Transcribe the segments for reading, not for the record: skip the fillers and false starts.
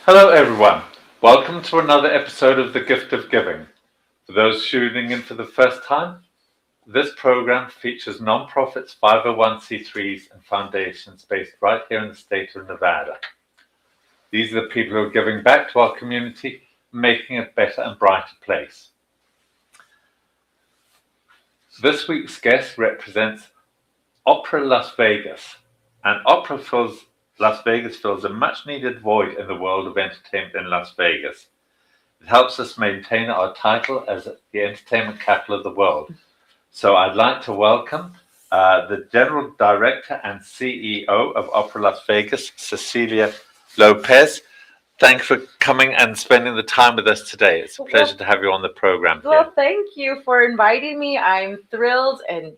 Hello everyone, welcome to another episode of The Gift of Giving. For those tuning in for the first time, this program features non-profits, 501c3s and foundations based right here in the state of Nevada. These are the people who are giving back to our community, making it a better and brighter place. This week's guest represents Opera Las Vegas, and Las Vegas fills a much-needed void in the world of entertainment in Las Vegas. It helps us maintain our title as the entertainment capital of the world. So I'd like to welcome the General Director and CEO of Opera Las Vegas, Cecilia Lopez. Thanks for coming and spending the time with us today. It's a pleasure to have you on the program here. Well, thank you for inviting me. I'm thrilled, and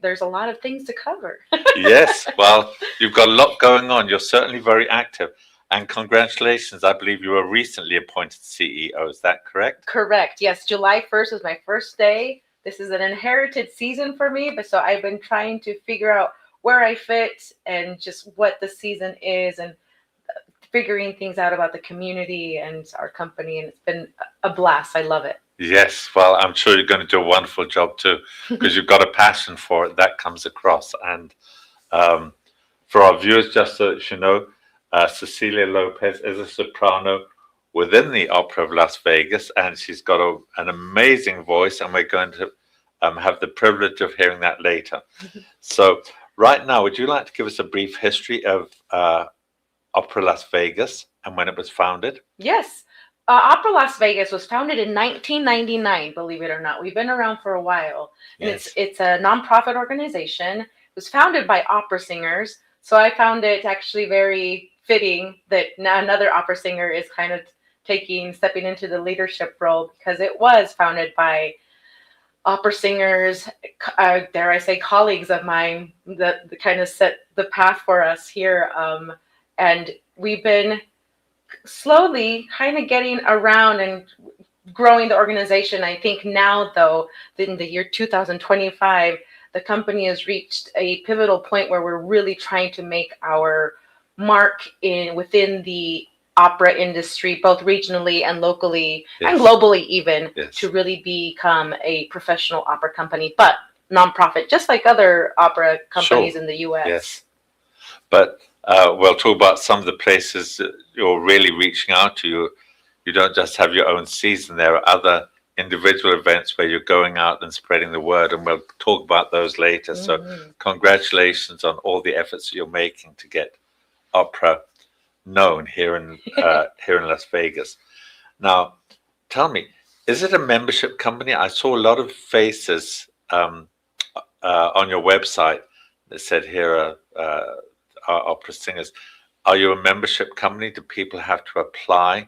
there's a lot of things to cover. Yes, well, you've got a lot going on. You're certainly very active. And congratulations, I believe you were recently appointed CEO. Is that correct? Correct. Yes, July 1st was my first day. This is an inherited season for me, but so I've been trying to figure out where I fit and just what the season is and figuring things out about the community and our company. And it's been a blast. I love it. Yes, well, I'm sure you're going to do a wonderful job too, because you've got a passion for it that comes across. And for our viewers, just so that you know, Cecilia Lopez is a soprano within the Opera of Las Vegas, and she's got an amazing voice, and we're going to have the privilege of hearing that later. So right now, would you like to give us a brief history of Opera Las Vegas and when it was founded? Yes. Opera Las Vegas was founded in 1999, believe it or not. We've been around for a while. And Yes. It's a nonprofit organization. It was founded by opera singers. So I found it actually very fitting that another opera singer is kind of stepping into the leadership role, because it was founded by opera singers, dare I say, colleagues of mine that kind of set the path for us here. And we've been slowly kind of getting around and growing the organization. I think now, though, in the year 2025, the company has reached a pivotal point where we're really trying to make our mark within the opera industry, both regionally and locally, Yes. and globally even, Yes. to really become a professional opera company, but nonprofit, just like other opera companies in the U.S. Yes. But we'll talk about some of the places that you're really reaching out to. You don't just have your own season. There are other individual events where you're going out and spreading the word, and we'll talk about those later. So congratulations on all the efforts that you're making to get opera known here in Las Vegas. Now, tell me, is it a membership company? I saw a lot of faces on your website that said here are opera singers. Are you a membership company? Do people have to apply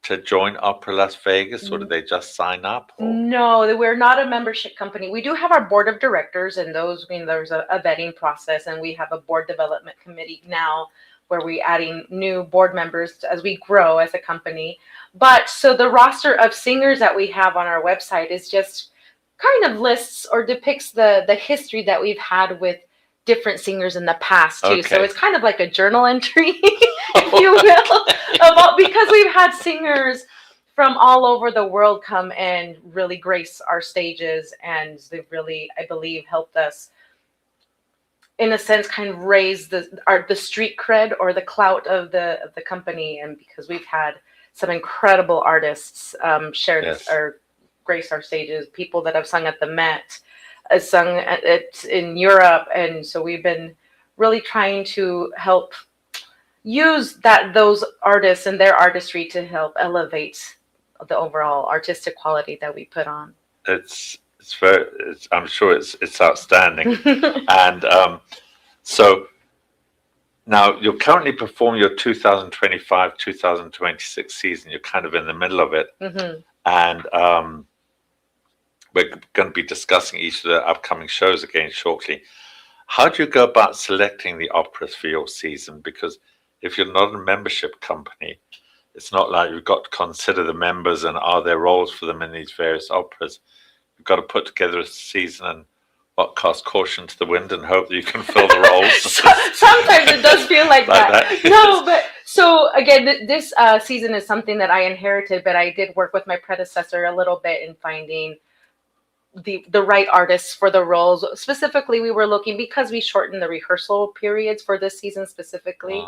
to join Opera Las Vegas, or do they just sign up? Or? No, we're not a membership company. We do have our board of directors, and those there's a vetting process, and we have a board development committee now where we're adding new board members as we grow as a company. But so the roster of singers that we have on our website is just kind of lists or depicts the history that we've had with different singers in the past too. Okay. So it's kind of like a journal entry, if you will, because we've had singers from all over the world come and really grace our stages, and they've really, I believe, helped us in a sense kind of raise the street cred or the clout of the company. And because we've had some incredible artists share this or grace our stages, people that have sung at the Met, sung it in Europe, and so we've been really trying to help use those artists and their artistry to help elevate the overall artistic quality that we put on. I'm sure it's outstanding. And so now you're currently performing your 2025-2026 season. You're kind of in the middle of it. And we're going to be discussing each of the upcoming shows again shortly. How do you go about selecting the operas for your season? Because if you're not a membership company, it's not like you've got to consider the members and are there roles for them in these various operas. You've got to put together a season and what, cast caution to the wind and hope that you can fill the roles? Sometimes it does feel like that. Yes. No, but so again, this season is something that I inherited, but I did work with my predecessor a little bit in finding the right artists for the roles. Specifically, we were looking, because we shortened the rehearsal periods for this season specifically.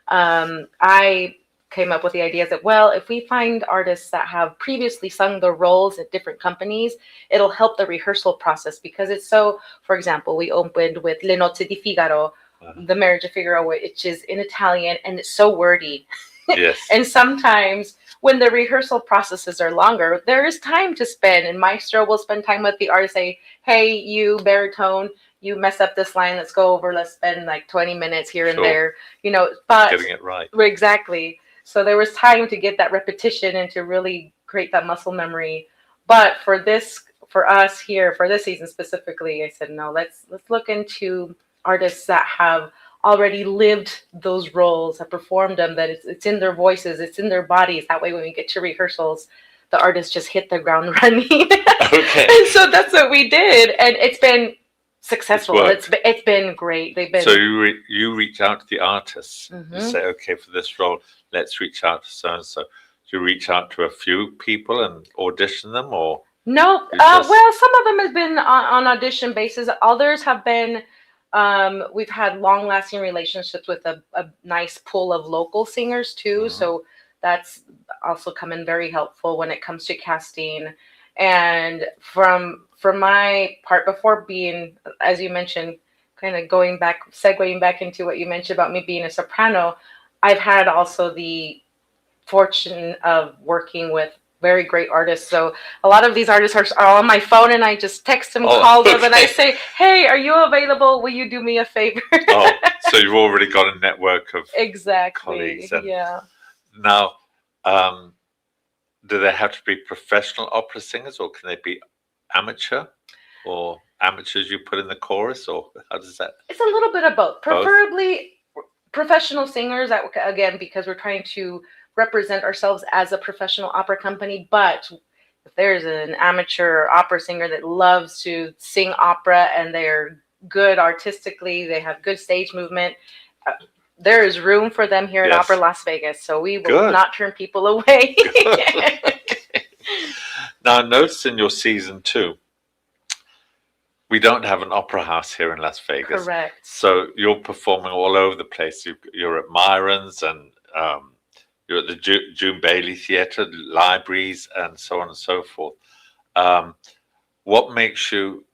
I came up with the idea that, well, if we find artists that have previously sung the roles at different companies, it'll help the rehearsal process, because it's so, for example, we opened with Le Nozze di Figaro, the Marriage of Figaro, which is in Italian, and it's so wordy. Yes. And sometimes when the rehearsal processes are longer, there is time to spend, and Maestro will spend time with the artist, say, hey, you baritone, you mess up this line, let's go over, let's spend like 20 minutes here and there, but getting it right. Exactly. So there was time to get that repetition and to really create that muscle memory. But for us here, for this season specifically, I said, no, let's look into artists that have already lived those roles, have performed them, that it's in their voices, it's in their bodies. That way when we get to rehearsals, the artists just hit the ground running. Okay. And so that's what we did. And it's been successful. It's been great. They've been. So you reach out to the artists and say, okay, for this role, let's reach out to so and so. Do you reach out to a few people and audition them, or no? Well, some of them has been on audition basis. Others have been. We've had long-lasting relationships with a nice pool of local singers too. So that's also come in very helpful when it comes to casting. And from my part, before being, as you mentioned, kind of segueing back into what you mentioned about me being a soprano, I've had also the fortune of working with very great artists. So a lot of these artists are on my phone, and I just text them, call them, and I say, hey, are you available? Will you do me a favor? So you've already got a network of colleagues. Yeah. Now, do they have to be professional opera singers, or can they be amateur, or amateurs you put in the chorus, or how does that? It's a little bit of both. Preferably professional singers, again, because we're trying to represent ourselves as a professional opera company. But if there's an amateur opera singer that loves to sing opera and they're good artistically, they have good stage movement, there is room for them here at Opera Las Vegas. So we will not turn people away. Now, notice in your season 2, we don't have an opera house here in Las Vegas. Correct. So you're performing all over the place. You're at Myron's, and you're at the June Bailey Theatre, libraries, and so on and so forth. What makes you,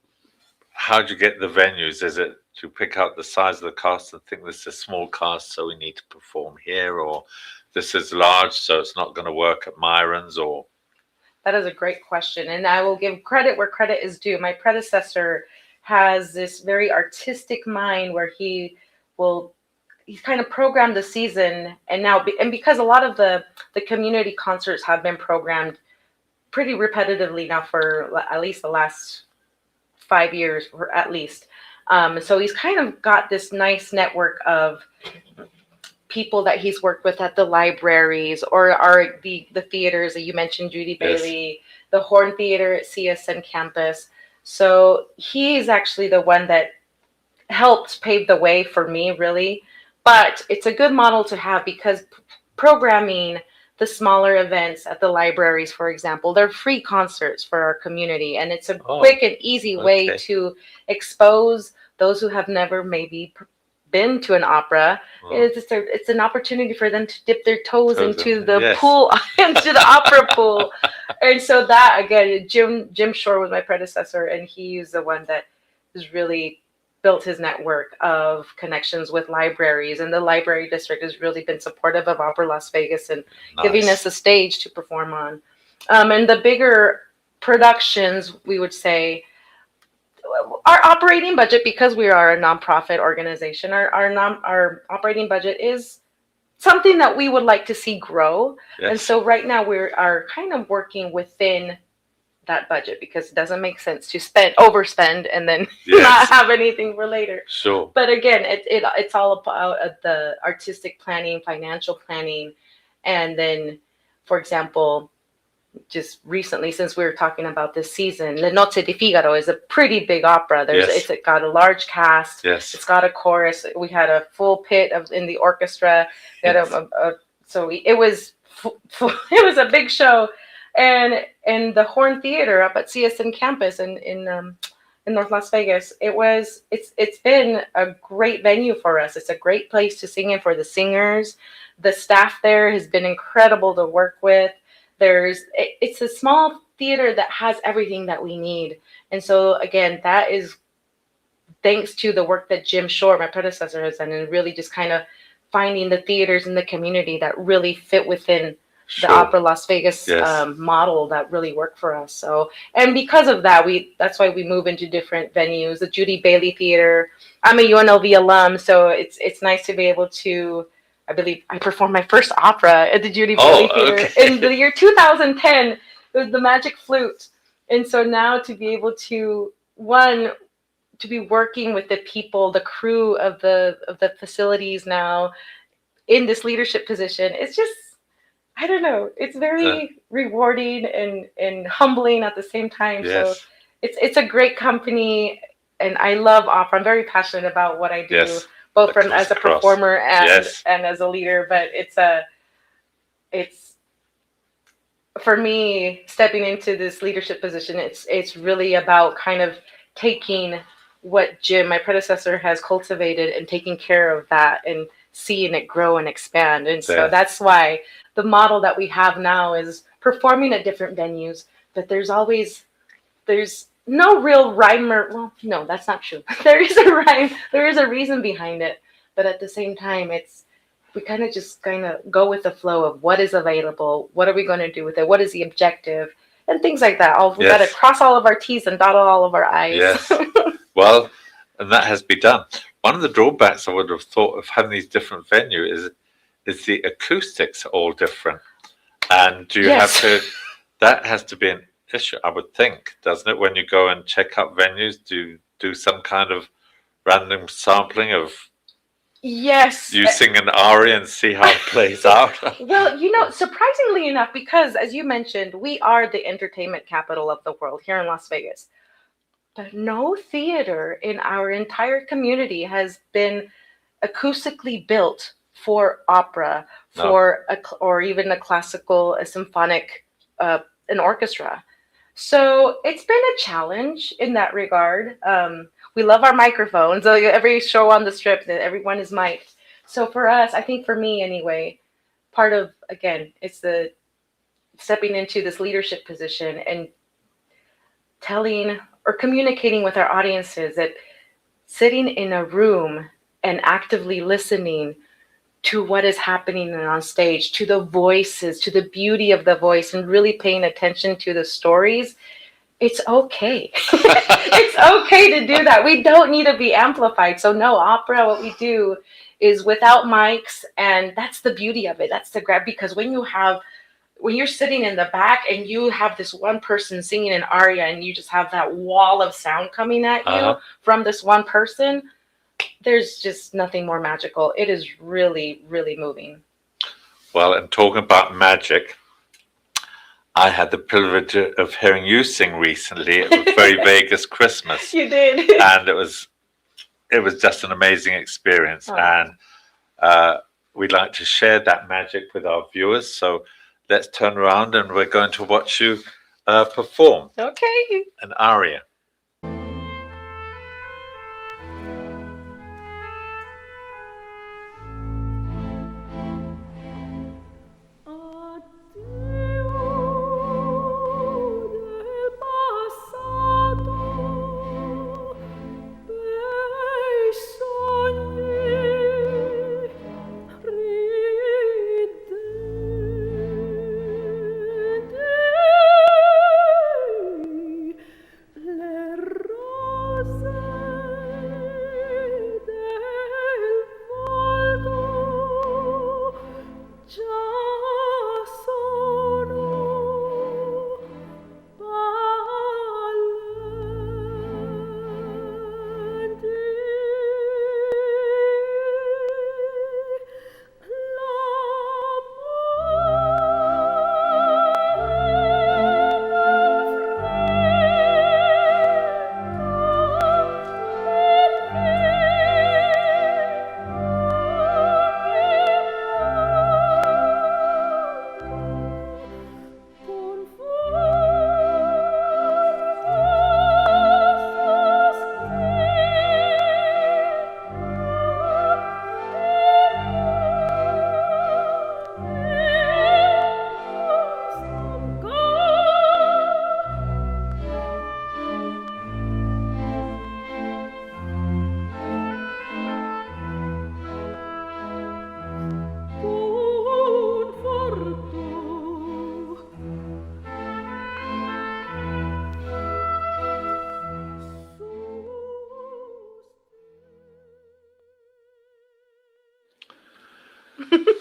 how do you get the venues? Is it to pick out the size of the cast and think this is a small cast, so we need to perform here, or this is large, so it's not going to work at Myron's, or? That is a great question, and I will give credit where credit is due. My predecessor has this very artistic mind where he's kind of programmed the season, and because a lot of the community concerts have been programmed pretty repetitively now for at least the last 5 years, or at least. So he's kind of got this nice network of people that he's worked with at the libraries, or the theaters that you mentioned, Judy Bailey, the Horn Theater at CSN campus. So he is actually the one that helped pave the way for me, really. But it's a good model to have, because programming the smaller events at the libraries, for example, they're free concerts for our community, and it's a quick and easy way to expose those who have never maybe been to an opera. It's an opportunity for them to dip their toes into the pool, into the opera pool. And so that, again, Jim Shore was my predecessor, and he's the one that has really built his network of connections with libraries, and the library district has really been supportive of Opera Las Vegas and giving us a stage to perform on. And the bigger productions, we would say, our operating budget, because we are a nonprofit organization, our operating budget is something that we would like to see grow. And so right now we are kind of working within that budget, because it doesn't make sense to overspend and then not have anything for later. Sure. But again, it's all about the artistic planning, financial planning, and then, for example, just recently, since we were talking about this season, Le Nozze di Figaro is a pretty big opera. It's got a large cast. Yes. It's got a chorus. We had a full pit in the orchestra. We had it was it was a big show, and the Horn Theater up at CSN campus in North Las Vegas. It's been a great venue for us. It's a great place to sing in for the singers. The staff there has been incredible to work with. It's a small theater that has everything that we need. And so again, that is thanks to the work that Jim Shore, my predecessor, has done, and really just kind of finding the theaters in the community that really fit within the Opera Las Vegas model that really worked for us. So, and because of that, that's why we move into different venues. The Judy Bailey Theater. I'm a UNLV alum, so it's nice to be able to. I believe I performed my first opera at the Judy Bailey Theater in the year 2010. It was The Magic Flute, and so now to be able to to be working with the people, the crew of the facilities now in this leadership position, it's just, I don't know, it's very rewarding and humbling at the same time. Yes. So it's a great company, and I love opera. I'm very passionate about what I do, both as a performer and as a leader. But it's for me, stepping into this leadership position, it's really about kind of taking what Jim, my predecessor, has cultivated and taking care of that and seeing it grow and expand. And so that's why the model that we have now is performing at different venues, but there's no real rhyme well, no, that's not true. There is a rhyme, there is a reason behind it, but at the same time, we kind of go with the flow of what is available, what are we going to do with it, what is the objective, and things like that. We got to cross all of our T's and dot all of our I's. Yes. Well, and that has been done. One of the drawbacks I would have thought of having these different venues is the acoustics are all different. And do you have to, that has to be an issue, I would think, doesn't it? When you go and check out venues, do some kind of random sampling of you sing an aria and see how it plays out. Well, surprisingly enough, because as you mentioned, we are the entertainment capital of the world here in Las Vegas. But no theater in our entire community has been acoustically built for opera, or even a classical, a symphonic, an orchestra. So it's been a challenge in that regard. We love our microphones. Every show on the Strip, that everyone is mic'd. So for us, I think for me anyway, part of, again, it's the stepping into this leadership position and telling or communicating with our audiences that sitting in a room and actively listening to what is happening on stage, to the voices, to the beauty of the voice, and really paying attention to the stories, it's okay. It's okay to do that. We don't need to be amplified. So no, opera, what we do is without mics, and that's the beauty of it. That's the grab, because when you're sitting in the back and you have this one person singing an aria and you just have that wall of sound coming at you from this one person, there's just nothing more magical. It is really, really moving. Well, and talking about magic, I had the privilege of hearing you sing recently at the Very Vegas Christmas. You did. And it was just an amazing experience. And we'd like to share that magic with our viewers. So let's turn around and we're going to watch you perform. Okay. An aria. Le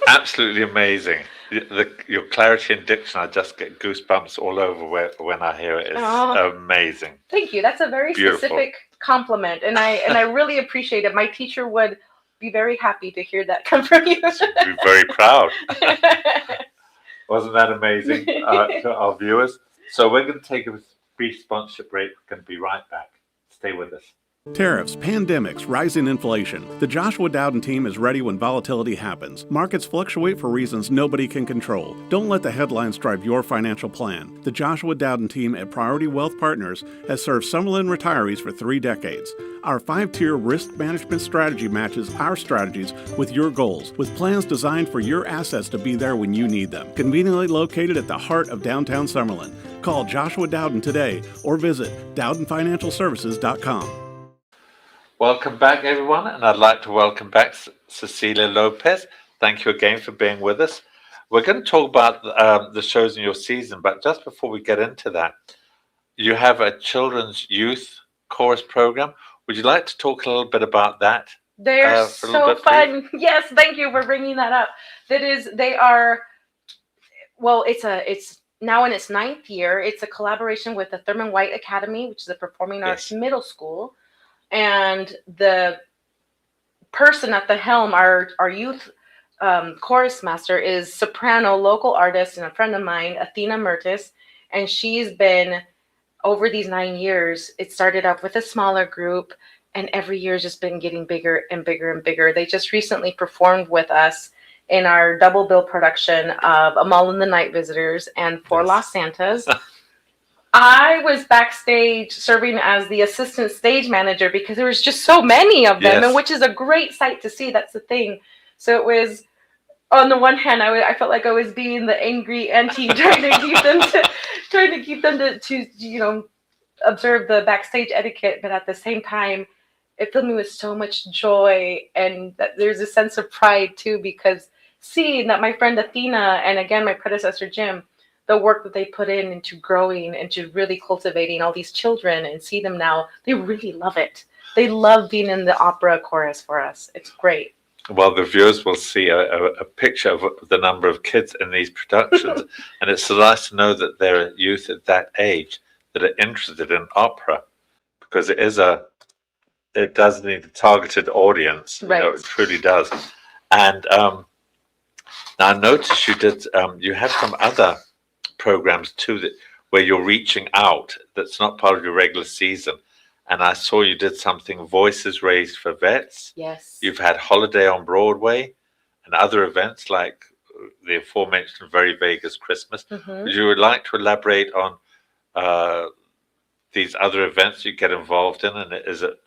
Absolutely amazing. Your clarity and diction, I just get goosebumps all over when I hear it. It's Oh, amazing. thank you. That's a very Beautiful. specific compliment, and I really appreciate it. My teacher would be very happy to hear that come from you. Should be very proud. Wasn't that amazing to our viewers? So we're going to take a brief sponsorship break. We're going to be right back. Stay with us. Tariffs, pandemics, rising inflation. The Joshua Dowden team is ready when volatility happens. Markets fluctuate for reasons nobody can control. Don't let the headlines drive your financial plan. The Joshua Dowden team at Priority Wealth Partners has served Summerlin retirees for 3 decades. Our 5-tier risk management strategy matches our strategies with your goals, with plans designed for your assets to be there when you need them. Conveniently located at the heart of downtown Summerlin. Call Joshua Dowden today or visit DowdenFinancialServices.com. Welcome back, everyone, and I'd like to welcome back Cecilia Lopez. Thank you again for being with us. We're going to talk about the shows in your season, but just before we get into that, you have a children's youth chorus program. Would you like to talk a little bit about that? They're so fun. Yes, thank you for bringing that up. They are. Well, it's now in its 9th year. It's a collaboration with the Thurman White Academy, which is a performing arts middle school. And the person at the helm, our youth chorus master, is soprano, local artist, and a friend of mine, Athena Mertis. And she's been, over these 9 years, it started up with a smaller group, and every year has just been getting bigger and bigger and bigger. They just recently performed with us in our double bill production of A Mall in the Night Visitors and Four Lost Santas. I was backstage serving as the assistant stage manager because there was just so many of them, and which is a great sight to see. That's the thing. So it was, on the one hand, I felt like I was being the angry auntie trying to keep them to observe the backstage etiquette, but at the same time, it filled me with so much joy, and that there's a sense of pride too, because seeing that my friend Athena and again my predecessor Jim, the work that they put into growing and to really cultivating all these children, and see them now, they really love it. They love being in the opera chorus for us. It's great. Well, the viewers will see a picture of the number of kids in these productions, and it's so nice to know that there are youth at that age that are interested in opera, because it does need a targeted audience. Right. It truly does. And now I noticed you have some other programs too where you're reaching out that's not part of your regular season, and I saw you did something, Voices Raised for Vets. Yes. You've had Holiday on Broadway and other events like the aforementioned Very Vegas Christmas. Mm-hmm. Would you like to elaborate on these other events you get involved in, and is it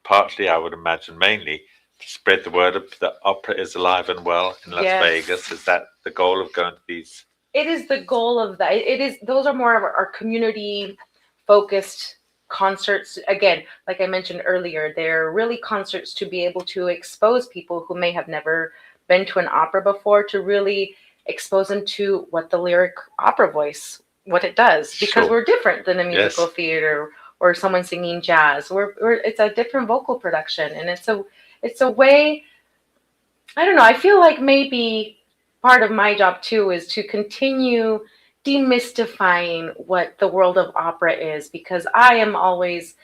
partly, I would imagine mainly, to spread the word that opera is alive and well in Las Vegas? Is that the goal of going to these? It is the goal of that. Those are more of our community focused concerts. Again, like I mentioned earlier, they're really concerts to be able to expose people who may have never been to an opera before, to really expose them to what the lyric opera voice, what it does, because we're different than a musical theater or someone singing jazz. It's a different vocal production, and it's a way. I don't know. I feel like maybe part of my job too is to continue demystifying what the world of opera is, because I am always,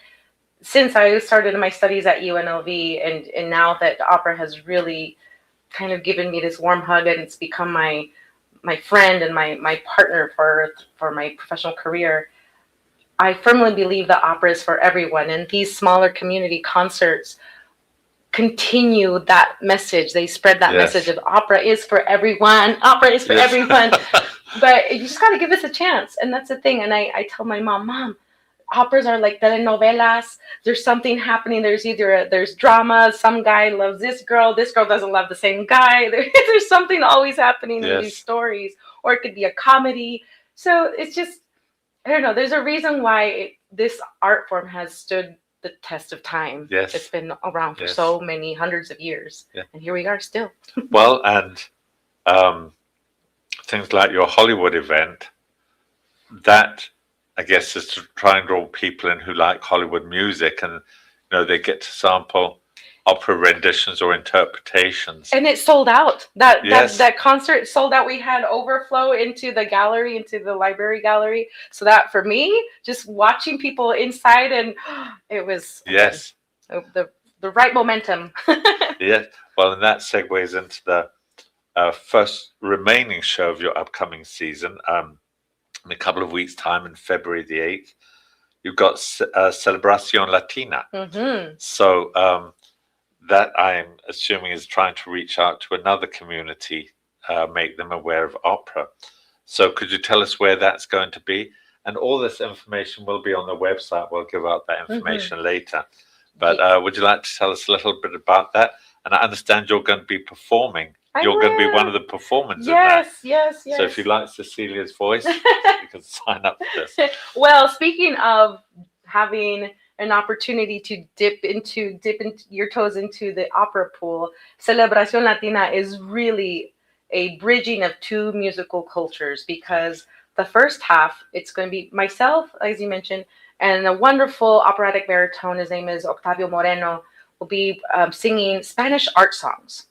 since I started my studies at UNLV, and now that opera has really kind of given me this warm hug, and it's become my friend and my partner for my professional career, I firmly believe that opera is for everyone, and these smaller community concerts continue that message. They spread that message of opera is for everyone. Opera is for everyone. But you just got to give us a chance. And that's the thing. And I tell my mom, operas are like telenovelas. There's something happening. There's drama. Some guy loves this girl doesn't love the same guy. There's something always happening in these stories. Or it could be a comedy. So it's just, I don't know. There's a reason why this art form has stood the test of time. It's been around for so many hundreds of years, and here we are still. Well, and things like your Hollywood event, that I guess is to try and draw people in who like Hollywood music, and they get to sample opera renditions or interpretations. And it sold out. Yes. That concert sold out. We had overflow into the gallery, into the library gallery. So that for me, just watching people inside, and it was Yes. the right momentum. Yes. Well, and that segues into the first remaining show of your upcoming season. In a couple of weeks' time, in February the 8th, you've got Celebración Latina. Mm-hmm. So that I'm assuming is trying to reach out to another community, make them aware of opera. So could you tell us where that's going to be? And all this information will be on the website. We'll give out that information later. But would you like to tell us a little bit about that? And I understand you're going to be performing. You're going to be one of the performers in that. Yes. So if you like Cecilia's voice, you can sign up for this. Well, speaking of having an opportunity to dip your toes into the opera pool, Celebración Latina is really a bridging of two musical cultures, because the first half, it's going to be myself, as you mentioned, and a wonderful operatic baritone, his name is Octavio Moreno, will be singing Spanish art songs.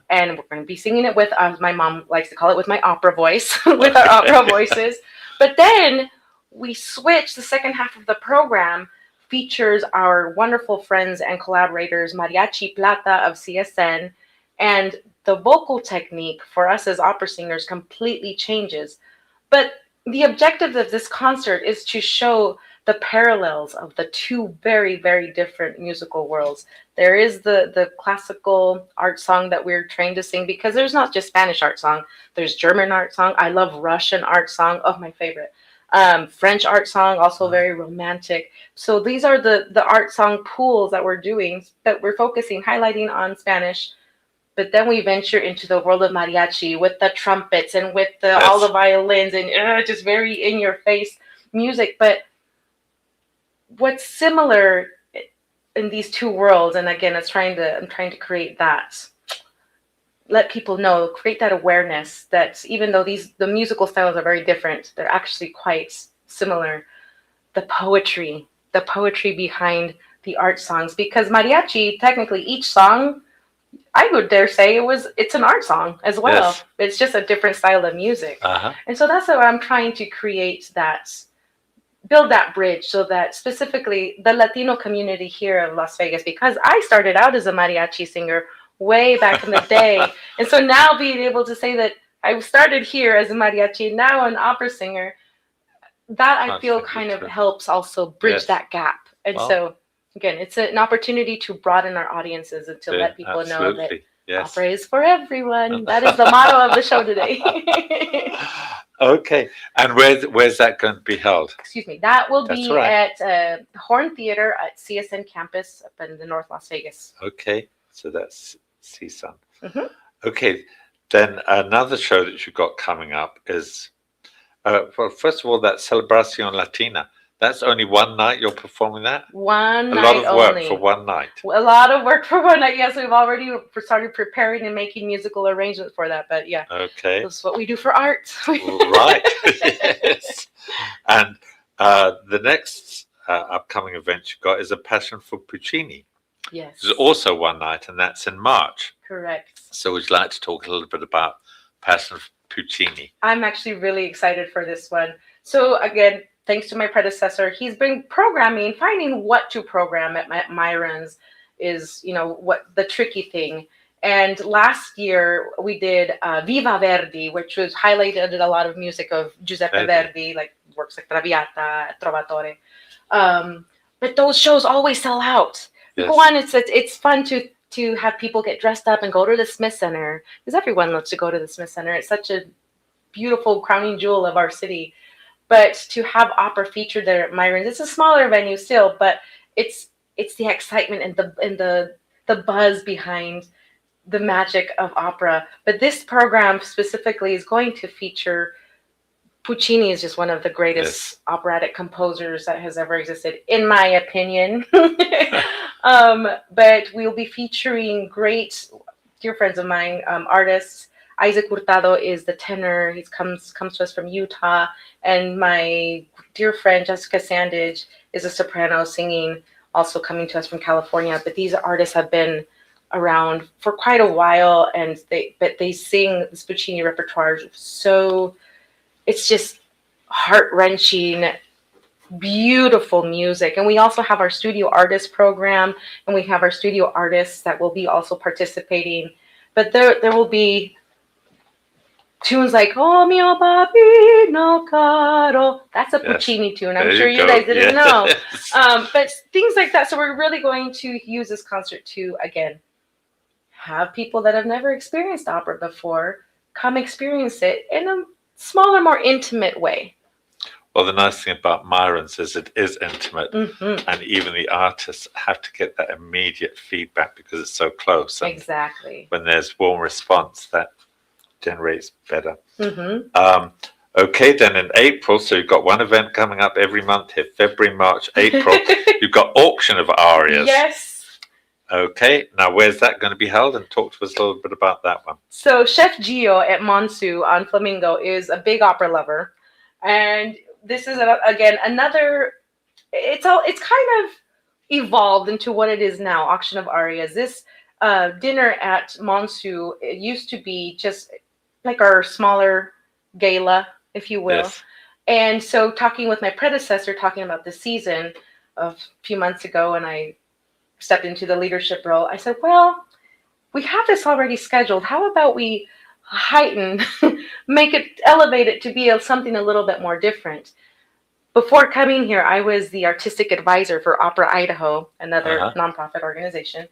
And we're going to be singing it with, my mom likes to call it, with my opera voice, with our opera voices. But then we switch. The second half of the program features our wonderful friends and collaborators, Mariachi Plata of CSN, and the vocal technique for us as opera singers completely changes. But the objective of this concert is to show the parallels of the two very, very different musical worlds. There is the classical art song that we're trained to sing, because there's not just Spanish art song. There's German art song. I love Russian art song. Oh, my favorite. French art song, also very romantic. So these are the art song pools that we're doing, that we're focusing, highlighting on Spanish. But then we venture into the world of mariachi with the trumpets and with all the violins and just very in your face music. But what's similar in these two worlds, and again, I'm trying to create that, let people know, create that awareness that even though the musical styles are very different, they're actually quite similar. The poetry behind the art songs, because mariachi, technically each song, I would dare say it's an art song as well. Yes. It's just a different style of music. And so that's how I'm trying to create that, build that bridge, so that specifically the Latino community here of Las Vegas, because I started out as a mariachi singer way back in the day. And so now being able to say that I started here as a mariachi, now an opera singer, that I feel kind of helps also bridge that gap. And so again, it's an opportunity to broaden our audiences and to let people know that opera is for everyone. That is the motto of the show today. Okay. And where's that going to be held? Excuse me. That will be at Horn Theater at CSN campus up in the North Las Vegas. Okay. So that's CSUN. Okay. Then another show that you've got coming up is, well, first of all, that Celebración Latina. That's only one night you're performing that? One night only. A lot of work only. for one night. A lot of work for one night. Yes, we've already started preparing and making musical arrangements for that. But yeah, okay, that's what we do for art. Right. Yes. And the next upcoming event you've got is A Passion for Puccini. Yes. Which is also one night, and that's in March. Correct. So would you like to talk a little bit about Passion for Puccini? I'm actually really excited for this one. So again, thanks to my predecessor, he's been finding what to program at Myron's is, what the tricky thing. And last year we did Viva Verdi, which was highlighted a lot of music of Giuseppe Verdi, like works like Traviata, Trovatore. But those shows always sell out. Yes. One, it's fun to have people get dressed up and go to the Smith Center, because everyone loves to go to the Smith Center. It's such a beautiful crowning jewel of our city. But to have opera featured there at Myron's, it's a smaller venue still, but it's the excitement and the buzz behind the magic of opera. But this program specifically is going to feature Puccini. Is just one of the greatest operatic composers that has ever existed, in my opinion. But we'll be featuring great dear friends of mine, artists. Isaac Hurtado is the tenor. He comes to us from Utah. And my dear friend, Jessica Sandage, is a soprano singing, also coming to us from California. But these artists have been around for quite a while, and they sing the Puccini repertoire so it's just heart-wrenching, beautiful music. And we also have our studio artist program, and we have our studio artists that will be also participating. But there will be tunes like "Oh mio bambino caro." That's a Puccini tune. I'm sure you guys didn't know. But things like that. So we're really going to use this concert to, again, have people that have never experienced opera before come experience it in a smaller, more intimate way. Well, the nice thing about Myron's is it is intimate, and even the artists have to get that immediate feedback because it's so close. And exactly. when there's warm response, that generates better. Okay, then in April, so you've got one event coming up every month here, February, March, April. You've got Auction of Arias. Yes. Okay, now where's that going to be held? And talk to us a little bit about that one. So Chef Gio at Monsu on Flamingo is a big opera lover. And this is, again, another, it's kind of evolved into what it is now, Auction of Arias. This dinner at Monsu, it used to be just like our smaller gala, if you will. Yes. And so talking with my predecessor, talking about the season a few months ago, and I stepped into the leadership role, I said, well, we have this already scheduled. How about we heighten, elevate it to be something a little bit more different? Before coming here, I was the artistic advisor for Opera Idaho, another nonprofit organization.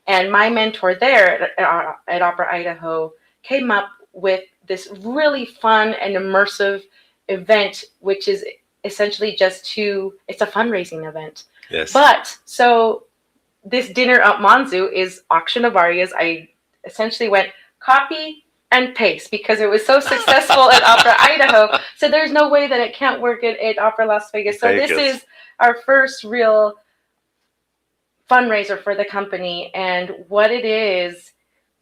And my mentor there at Opera Idaho came up with this really fun and immersive event, which is essentially it's a fundraising event. Yes. But so this dinner at Monsu is Auction of Arias. I essentially went copy and paste because it was so successful at Opera Idaho. So there's no way that it can't work at Opera Las Vegas. So this is our first real fundraiser for the company. And what it is,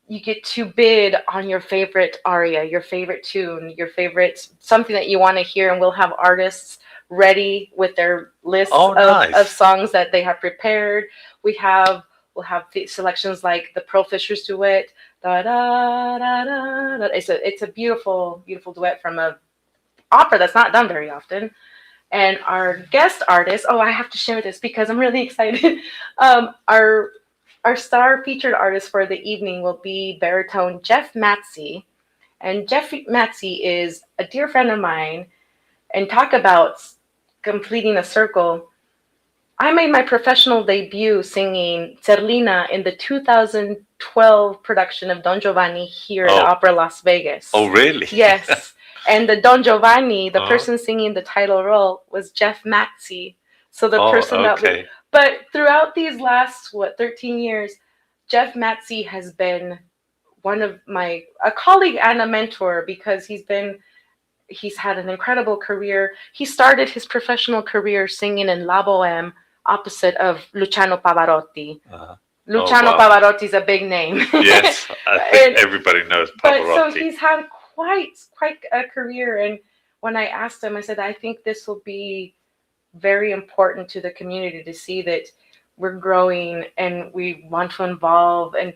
you get to bid on your favorite aria, your favorite tune, your favorite, something that you want to hear. And we'll have artists ready with their lists of songs that they have prepared. We'll have the selections like the Pearl Fisher's duet. Da, da, da, da, da. It's a beautiful, beautiful duet from a opera that's not done very often. And our guest artist, I have to share this because I'm really excited. Our star featured artist for the evening will be baritone Jeff Matsey. And Jeff Matsey is a dear friend of mine. And talk about completing a circle. I made my professional debut singing Zerlina in the 2012 production of Don Giovanni here at Opera Las Vegas. Oh, really? Yes. And the Don Giovanni, the person singing the title role was Jeff Matsey. So the person but throughout these last, 13 years, Jeff Matsey has been a colleague and a mentor because he's had an incredible career. He started his professional career singing in La Boheme opposite of Luciano Pavarotti. Luciano Pavarotti is a big name. Yes, I think everybody knows Pavarotti. But so he's had quite a career. And when I asked him, I said, I think this will be very important to the community to see that we're growing and we want to involve and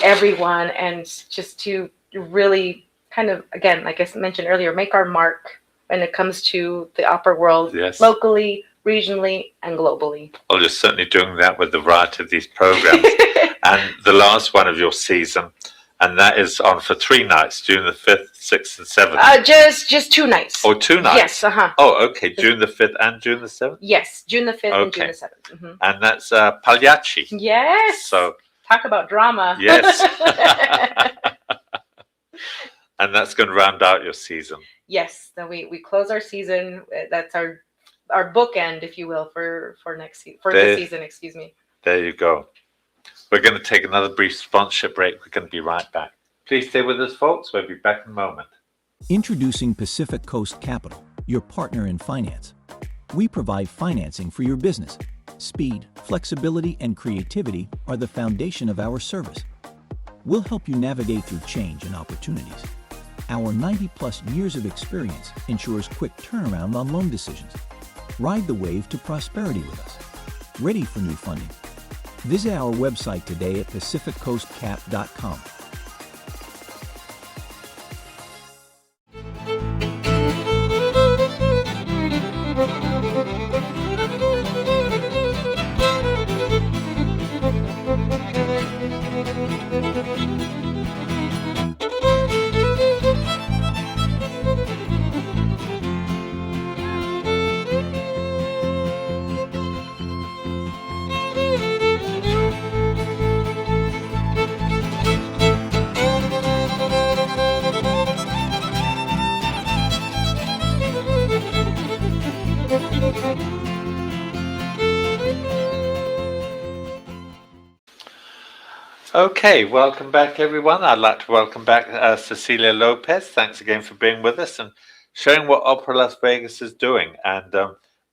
everyone and just to really kind of, again, like I mentioned earlier, make our mark when it comes to the opera world, locally, regionally, and globally. Well, you're certainly doing that with the variety of these programs. And the last one of your season, and that is on for 3 nights, June the 5th, 6th, and 7th. Just 2 nights. Oh, 2 nights? Yes, Oh, okay, June the 5th and June the 7th? Yes, June the 5th and June the 7th. And that's Pagliacci. Yes. So talk about drama. Yes. And that's going to round out your season. Yes, then we close our season. That's our bookend, if you will, for the season. Excuse me. There you go. We're going to take another brief sponsorship break. We're going to be right back. Please stay with us, folks. We'll be back in a moment. Introducing Pacific Coast Capital, your partner in finance. We provide financing for your business. Speed, flexibility, and creativity are the foundation of our service. We'll help you navigate through change and opportunities. Our 90-plus years of experience ensures quick turnaround on loan decisions. Ride the wave to prosperity with us. Ready for new funding? Visit our website today at pacificcoastcap.com. Okay, welcome back, everyone. I'd like to welcome back Cecilia Lopez. Thanks again for being with us and showing what Opera Las Vegas is doing. And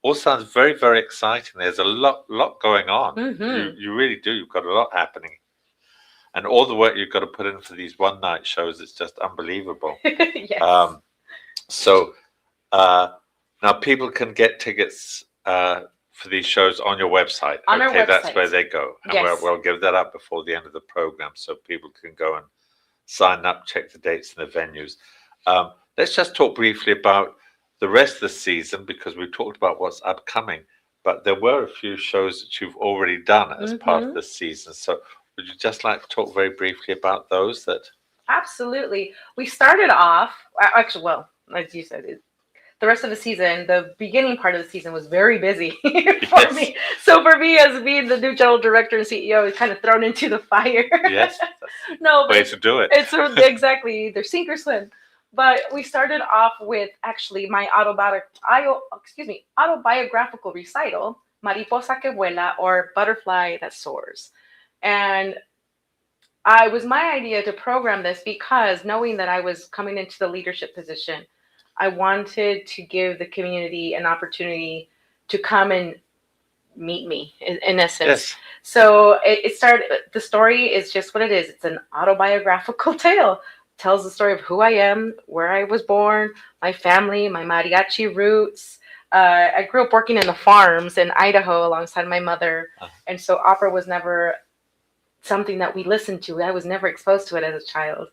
all sounds very, very exciting. There's a lot going on. Mm-hmm. You really do. You've got a lot happening. And all the work you've got to put in for these one-night shows, it's just unbelievable. Yes. So now people can get tickets for these shows on your website. On our That's website. where they go. And Yes. we'll give that up before the end of the program so people can go and sign up, check the dates and the venues. Let's just talk briefly about the rest of the season because we talked about what's upcoming, but there were a few shows that you've already done as part of the season. So would you just like to talk very briefly about those? Absolutely. We started off, actually, well, as you said, the rest of the season, the beginning part of the season was very busy for me. So for me, as being the new general director and CEO, it's kind of thrown into the fire. Yes. No, Way to do it. It's exactly either sink or swim. But we started off with actually my autobiographical recital, Mariposa que Vuela, or Butterfly That Soars. And it was my idea to program this because knowing that I was coming into the leadership position, I wanted to give the community an opportunity to come and meet me, in essence. Yes. So it started, the story is just what it is. It's an autobiographical tale. It tells the story of who I am, where I was born, my family, my mariachi roots. I grew up working in the farms in Idaho alongside my mother. And so opera was never something that we listened to. I was never exposed to it as a child.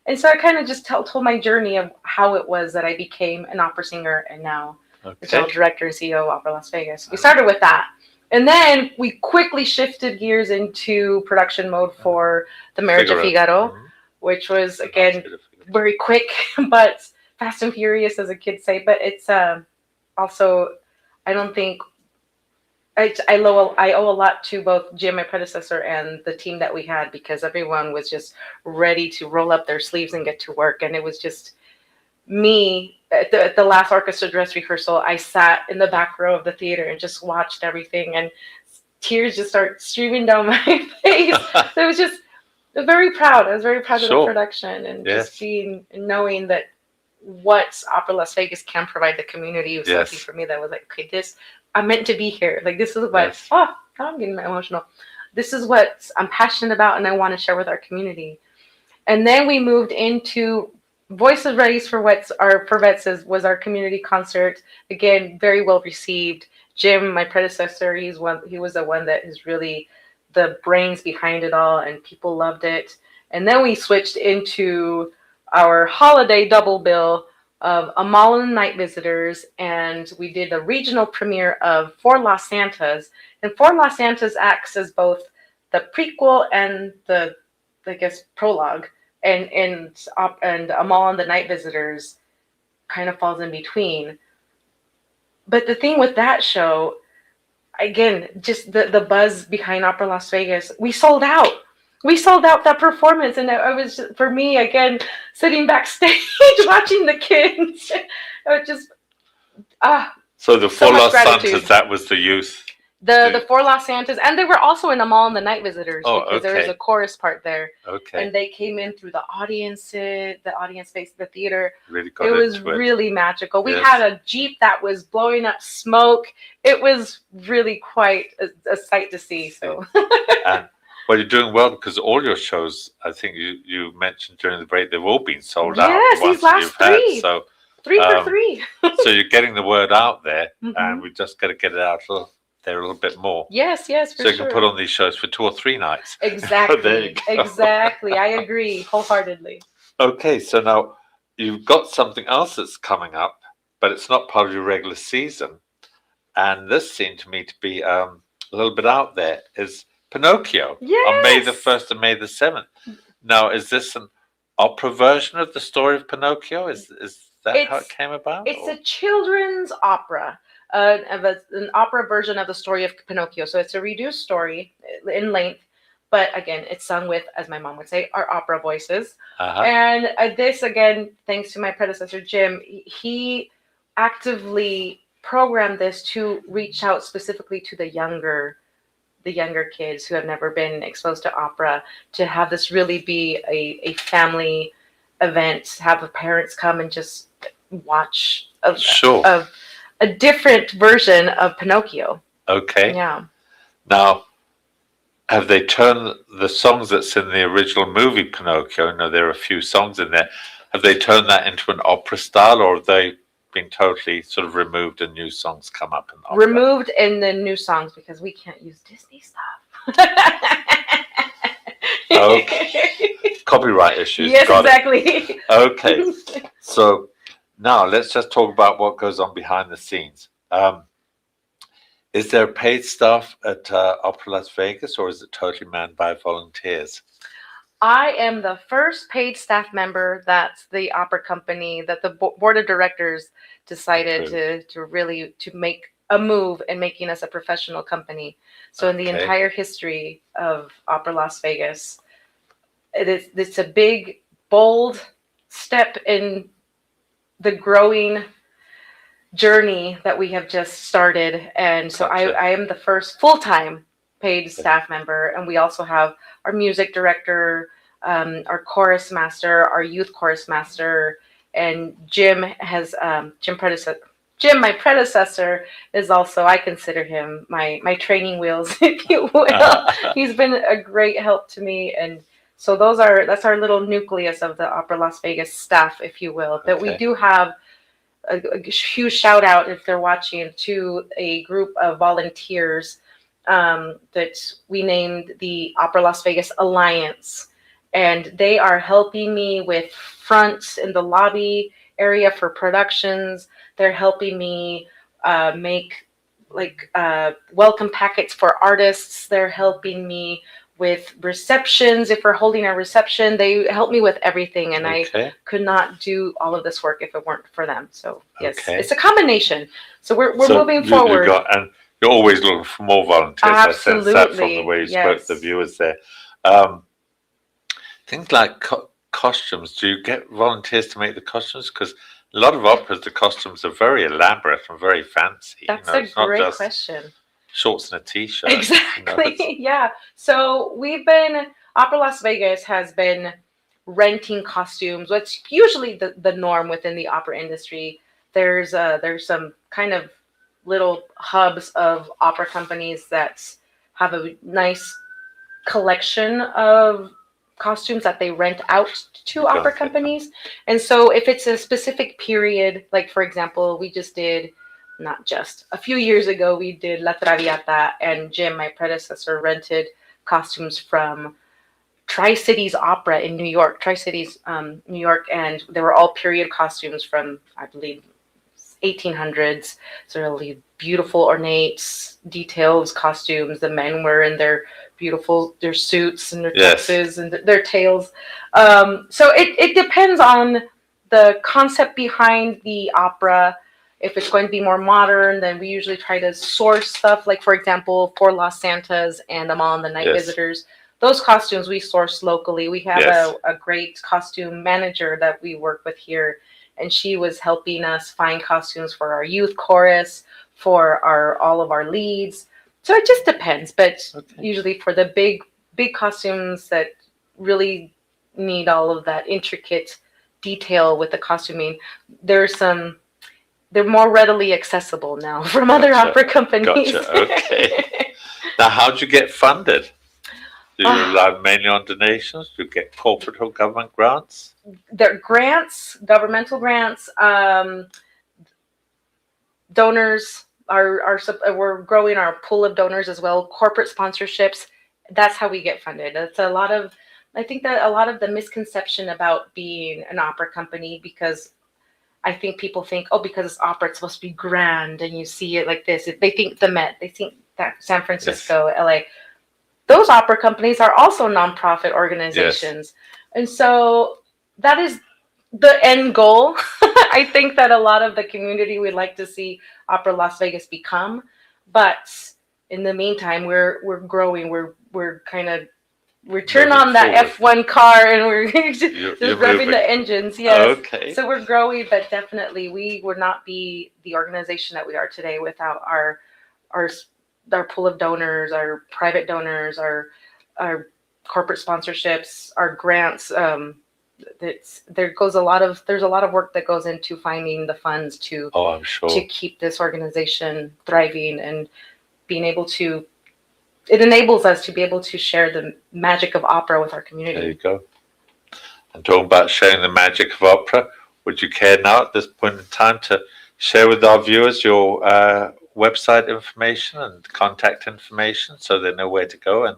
And so I kind of just told my journey of how it was that I became an opera singer and now the general director and CEO of Opera Las Vegas. We started with that. And then we quickly shifted gears into production mode for The Marriage of Figaro, which was, again, very quick, but fast and furious, as the kids say. But it's also, I don't think, I owe a lot to both Jim, my predecessor, and the team that we had because everyone was just ready to roll up their sleeves and get to work. And it was just me at the last orchestra dress rehearsal. I sat in the back row of the theater and just watched everything, and tears just start streaming down my face. So it was just very proud. I was very proud of the production and just knowing that what Opera Las Vegas can provide the community was something for me that was like, okay, I'm meant to be here. Like, this is what, now I'm getting emotional. This is what I'm passionate about and I want to share with our community. And then we moved into Voices Raised for Vets was our community concert. Again, very well received. Jim, my predecessor, he was the one that is really the brains behind it all, and people loved it. And then we switched into our holiday double bill of Amal and the Night Visitors, and we did a regional premiere of For Los Santas. And For Los Santas acts as both the prequel and the, I guess, prologue. And Amal and the Night Visitors kind of falls in between. But the thing with that show, again, just the buzz behind Opera Las Vegas, we sold out. We sold out that performance, and it was just, for me, again, sitting backstage watching the kids. It was just So the For Los Santas, that was the youth. The For Los Santas, and they were also in Amal and the Night Visitors because there was a chorus part there. Okay. And they came in through the audience space of the theater. Really got it was into it. Really magical. We had a Jeep that was blowing up smoke. It was really quite a sight to see. So. Well, you're doing well because all your shows, I think you mentioned during the break, they've all been sold out. Yes, these last three. So 3 for 3. so you're getting the word out there, and we just got to get it out a little there a little bit more. Yes, for So you sure. can put on these shows for 2 or 3 nights. Exactly. There you go. Exactly. I agree wholeheartedly. Okay, so now you've got something else that's coming up, but it's not part of your regular season. And this seemed to me to be a little bit out there, is Pinocchio on May the Yes. 1st and May the 7th. Now, is this an opera version of the story of Pinocchio? Is that how it came about? It's a children's opera, an opera version of the story of Pinocchio. So it's a reduced story in length, but again, it's sung with, as my mom would say, our opera voices. And this, again, thanks to my predecessor, Jim, he actively programmed this to reach out specifically to the younger kids who have never been exposed to opera, to have this really be a family event, have the parents come and just watch a different version of Pinocchio. Okay. Yeah. Now, have they turned the songs that's in the original movie Pinocchio? I know there are a few songs in there. Have they turned that into an opera style, or have they been totally sort of removed and new songs come up in the opera? Removed in the new songs because we can't use Disney stuff. Okay. Copyright issues. Yes, Got exactly. It. Okay. So now let's just talk about what goes on behind the scenes. Is there paid staff at Opera Las Vegas, or is it totally manned by volunteers? I am the first paid staff member that the opera company, that the board of directors decided to make a move in making us a professional company. So in the entire history of Opera Las Vegas, it's a big, bold step in the growing journey that we have just started. And so I am the first full-time paid staff member. And we also have our music director, our chorus master, our youth chorus master, and Jim has Jim, my predecessor, is also, I consider him my training wheels, if you will. He's been a great help to me. And so that's our little nucleus of the Opera Las Vegas staff, if you will. But we do have a huge shout out, if they're watching, to a group of volunteers that we named the Opera Las Vegas Alliance. And they are helping me with fronts in the lobby area for productions. They're helping me make welcome packets for artists. They're helping me with receptions. If we're holding a reception, they help me with everything. And I could not do all of this work if it weren't for them. So yes, it's a combination. So we're moving forward. And you're always looking for more volunteers. Absolutely. I sense that from the way you spoke to the viewers there. Things like costumes. Do you get volunteers to make the costumes? Because a lot of operas, the costumes are very elaborate and very fancy. That's a great question. Shorts and a t-shirt. Exactly. Yeah. So Opera Las Vegas has been renting costumes. What's usually the norm within the opera industry. There's some kind of little hubs of opera companies that have a nice collection of costumes that they rent out to opera companies. And so if it's a specific period, like for example, a few years ago, we did La Traviata, and Jim, my predecessor, rented costumes from Tri-Cities Opera in New York, New York, and they were all period costumes from, I believe, 1800s. So really beautiful, ornate, details, costumes. The men were in their suits and their tuxes and their tails. So it depends on the concept behind the opera. If it's going to be more modern, then we usually try to source stuff. Like, for example, for Los Santas and Amal and the Night Visitors, those costumes we source locally. We have a great costume manager that we work with here, and she was helping us find costumes for our youth chorus, for all of our leads. So it just depends, but usually for the big costumes that really need all of that intricate detail with the costuming, they're more readily accessible now from other opera companies. Okay. Now, how'd you get funded? Do you rely mainly on donations? Do you get corporate or government grants? There are grants, governmental grants, donors, we're growing our pool of donors as well, corporate sponsorships. That's how we get funded. I think that a lot of the misconception about being an opera company, because I think people think, oh, because it's opera, it's supposed to be grand, and you see it like this. They think the Met, they think that San Francisco, yes. LA. Those opera companies are also nonprofit organizations. Yes. And so that is the end goal. I think that a lot of the community would like to see Opera Las Vegas become. But in the meantime, we're growing. We're kind of turn on that F1 car and we're just revving the engines. Yes. Okay. So we're growing, but definitely we would not be the organization that we are today without our pool of donors, our private donors, our corporate sponsorships, our grants. There's a lot of work that goes into finding the funds to keep this organization thriving and being able to. It enables us to be able to share the magic of opera with our community. There you go. And talking about sharing the magic of opera, would you care now at this point in time to share with our viewers your website information and contact information so they know where to go and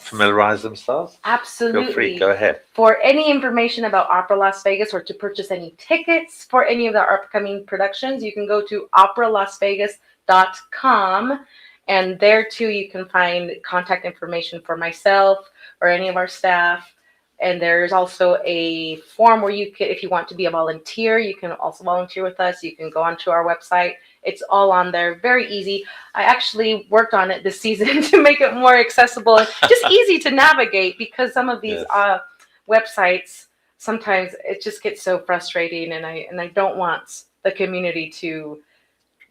familiarize themselves? Absolutely. Feel free, go ahead. For any information about Opera Las Vegas or to purchase any tickets for any of our upcoming productions, you can go to operalasvegas.com. And there too, you can find contact information for myself or any of our staff. And there's also a form where you can, if you want to be a volunteer, you can also volunteer with us. You can go onto our website. It's all on there, very easy. I actually worked on it this season to make it more accessible and just easy to navigate, because some of these websites, sometimes it just gets so frustrating, and I don't want the community to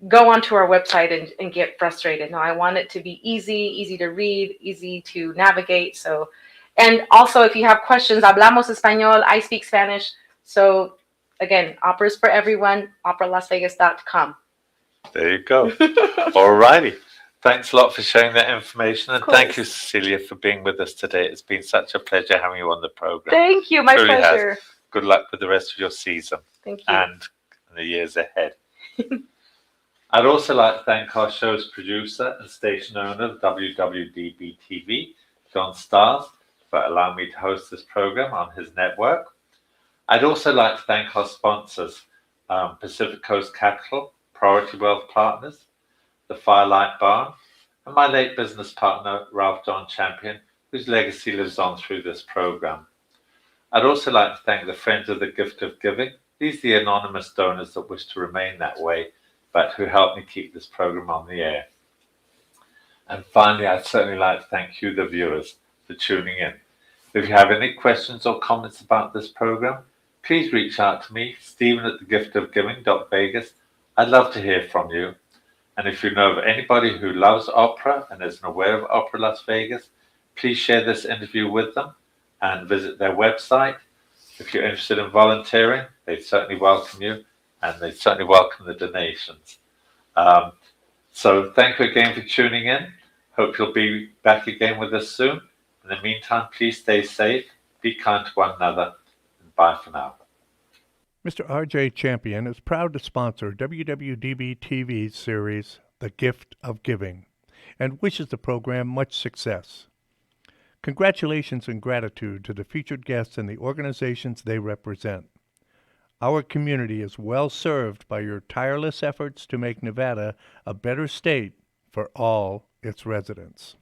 go onto our website and get frustrated. No, I want it to be easy to read, easy to navigate. So, and also if you have questions, hablamos español, I speak Spanish. So again, opera's for everyone, operalasvegas.com. There you go. All righty. Thanks a lot for sharing that information. And thank you, Cecilia, for being with us today. It's been such a pleasure having you on the program. Thank you. My pleasure. Has. Good luck with the rest of your season. Thank you. And the years ahead. I'd also like to thank our show's producer and station owner of WWDBTV, John Stars, for allowing me to host this program on his network. I'd also like to thank our sponsors, Pacific Coast Capital, Priority Wealth Partners, the Firelight Barn, and my late business partner, Ralph John Champion, whose legacy lives on through this program. I'd also like to thank the Friends of the Gift of Giving. These are the anonymous donors that wish to remain that way, but who help me keep this program on the air. And finally, I'd certainly like to thank you, the viewers, for tuning in. If you have any questions or comments about this program, please reach out to me, Stephen@thegiftofgiving.vegas. I'd love to hear from you. And if you know of anybody who loves opera and isn't aware of Opera Las Vegas, please share this interview with them and visit their website. If you're interested in volunteering, they'd certainly welcome you. And they certainly welcome the donations. So thank you again for tuning in. Hope you'll be back again with us soon. In the meantime, please stay safe, be kind to one another, and bye for now. Mr. R.J. Champion is proud to sponsor WWDB-TV's series, The Gift of Giving, and wishes the program much success. Congratulations and gratitude to the featured guests and the organizations they represent. Our community is well served by your tireless efforts to make Nevada a better state for all its residents.